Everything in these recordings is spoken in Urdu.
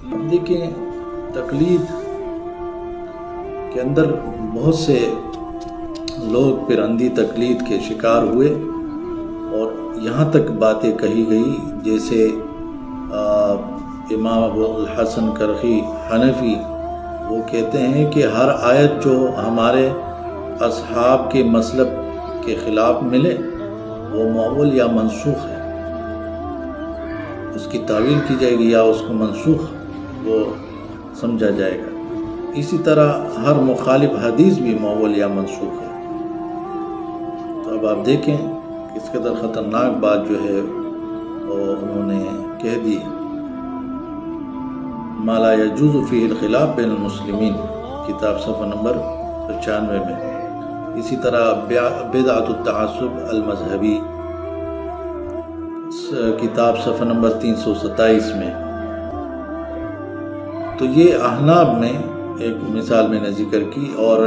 اب دیکھیں تقلید کے اندر بہت سے لوگ پھر اندھی تقلید کے شکار ہوئے اور یہاں تک باتیں کہی گئی جیسے امام ابو الحسن کرخی حنفی وہ کہتے ہیں کہ ہر آیت جو ہمارے اصحاب کے مسلک کے خلاف ملے وہ معول یا منسوخ ہے، اس کی تعویل کی جائے گی یا اس کو منسوخ وہ سمجھا جائے گا۔ اسی طرح ہر مخالف حدیث بھی معول یا منسوخ ہے۔ تو اب آپ دیکھیں اس قدر خطرناک بات جو ہے وہ انہوں نے کہہ دی، ما لا یجوز فیہ الخلاف بین المسلمین، کتاب صفحہ نمبر 95 میں۔ اسی طرح بدعۃ التعصب المذہبی، کتاب صفحہ نمبر 327 میں۔ تو یہ احناف میں ایک مثال میں نے ذکر کی، اور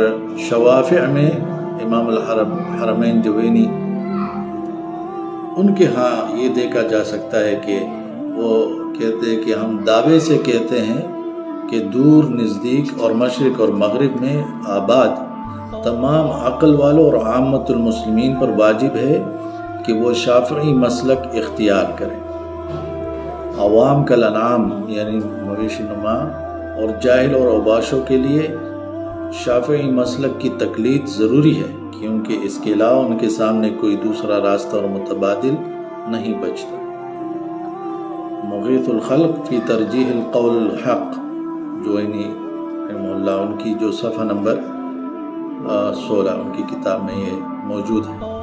شوافع میں امام الحرمین جوینی، ان کے ہاں یہ دیکھا جا سکتا ہے کہ وہ کہتے ہیں کہ ہم دعوے سے کہتے ہیں کہ دور نزدیک اور مشرق اور مغرب میں آباد تمام عقل والوں اور عامت المسلمین پر واجب ہے کہ وہ شافعی مسلک اختیار کریں۔ عوام کل انعام یعنی مویشی نما اور جاہل اور اوباشوں کے لیے شافعی مسلک کی تقلید ضروری ہے، کیونکہ اس کے علاوہ ان کے سامنے کوئی دوسرا راستہ اور متبادل نہیں بچتا۔ مغیث الخلق فی ترجیح القول الحق جوینی رحمہ اللہ، ان کی جو صفحہ نمبر 16 ان کی کتاب میں یہ موجود ہے۔